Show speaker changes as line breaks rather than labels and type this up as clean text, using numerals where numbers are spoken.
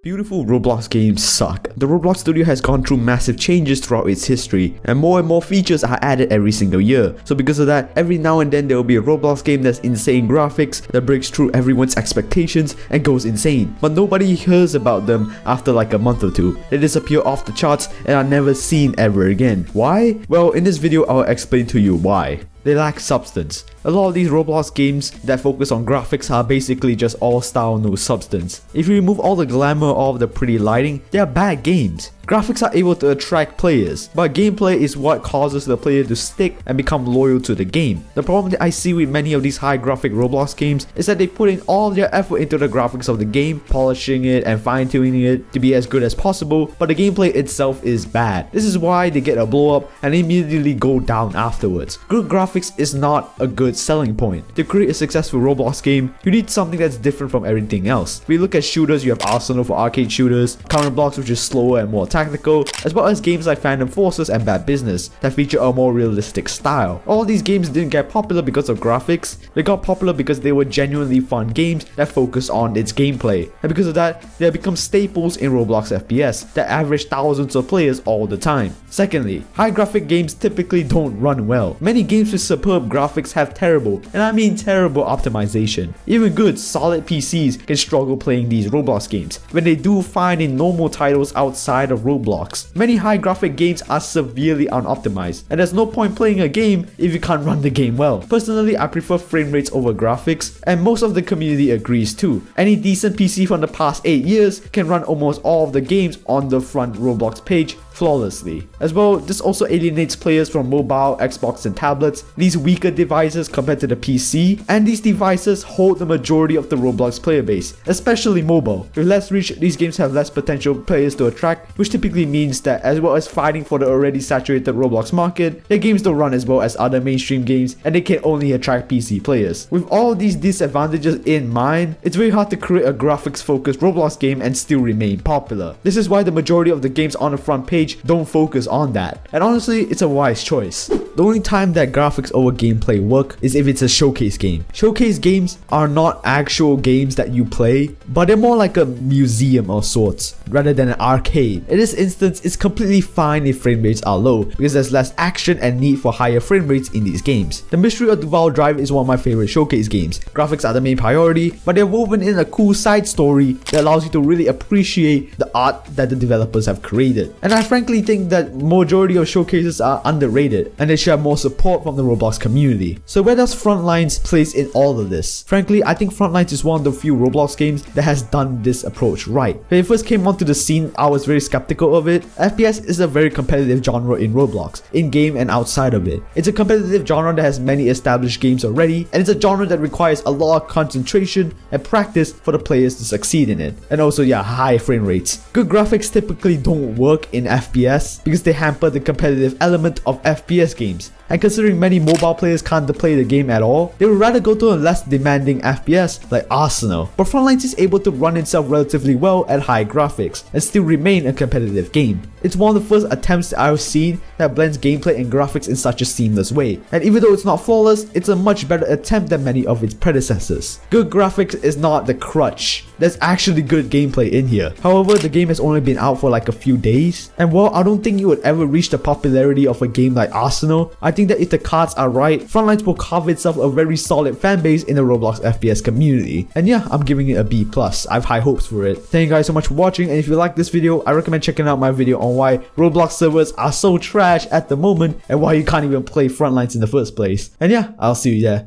Beautiful Roblox games suck. The Roblox studio has gone through massive changes throughout its history, and more features are added every single year. So because of that, every now and then there will be a Roblox game that's insane graphics, that breaks through everyone's expectations and goes insane. But nobody hears about them after like a month or two. They disappear off the charts and are never seen ever again. Why? Well, in this video I'll explain to you why. They lack substance. A lot of these Roblox games that focus on graphics are basically just all style, no substance. If you remove all the glamour of the pretty lighting, they are bad games. Graphics are able to attract players, but gameplay is what causes the player to stick and become loyal to the game. The problem that I see with many of these high graphic Roblox games is that they put in all their effort into the graphics of the game, polishing it and fine-tuning it to be as good as possible, but the gameplay itself is bad. This is why they get a blow up and immediately go down afterwards. Good graphics is not a good selling point. To create a successful Roblox game, you need something that's different from everything else. If we look at shooters, you have Arsenal for arcade shooters, Counterblocks which is slower and more tactical, as well as games like Phantom Forces and Bad Business that feature a more realistic style. All these games didn't get popular because of graphics, they got popular because they were genuinely fun games that focus on its gameplay, and because of that, they have become staples in Roblox FPS that average thousands of players all the time. Secondly, high graphic games typically don't run well. Many games with superb graphics have terrible, and I mean terrible optimization. Even good, solid PCs can struggle playing these Roblox games, when they do fine in normal titles outside of Roblox. Many high graphic games are severely unoptimized, and there's no point playing a game if you can't run the game well. Personally, I prefer frame rates over graphics, and most of the community agrees too. Any decent PC from the past 8 years can run almost all of the games on the front Roblox page flawlessly. As well, this also alienates players from mobile, Xbox and tablets, these weaker devices compared to the PC, and these devices hold the majority of the Roblox player base, especially mobile. With less reach, these games have less potential players to attract, which typically means that as well as fighting for the already saturated Roblox market, their games don't run as well as other mainstream games, and they can only attract PC players. With all these disadvantages in mind, it's very hard to create a graphics focused Roblox game and still remain popular. This is why the majority of the games on the front page don't focus on that, and honestly it's a wise choice. The only time that graphics over gameplay work is if it's a showcase game. Showcase games are not actual games that you play, but they're more like a museum of sorts rather than an arcade. In this instance, it's completely fine if frame rates are low because there's less action and need for higher frame rates in these games. The Mystery of Duval Drive is one of my favorite showcase games. Graphics are the main priority, but they're woven in a cool side story that allows you to really appreciate the art that the developers have created. And I frankly think that majority of showcases are underrated, and they should have more support from the Roblox community. So where does Frontlines place in all of this? Frankly, I think Frontlines is one of the few Roblox games that has done this approach right. When it first came onto the scene, I was very skeptical of it. FPS is a very competitive genre in Roblox, in-game and outside of it. It's a competitive genre that has many established games already, and it's a genre that requires a lot of concentration and practice for the players to succeed in it. And also, yeah, high frame rates. Good graphics typically don't work in FPS because they hamper the competitive element of FPS games. And considering many mobile players can't play the game at all, they would rather go to a less demanding FPS like Arsenal. But Frontlines is able to run itself relatively well at high graphics and still remain a competitive game. It's one of the first attempts that I've seen that blends gameplay and graphics in such a seamless way. And even though it's not flawless, it's a much better attempt than many of its predecessors. Good graphics is not the crutch. There's actually good gameplay in here. However, the game has only been out for like a few days, and while I don't think it would ever reach the popularity of a game like Arsenal, I think that if the cards are right, Frontlines will carve itself a very solid fan base in the Roblox FPS community. And yeah, I'm giving it a B+. I have high hopes for it. Thank you guys so much for watching, and if you like this video, I recommend checking out my video on why Roblox servers are so trash at the moment and why you can't even play Frontlines in the first place. And yeah, I'll see you there.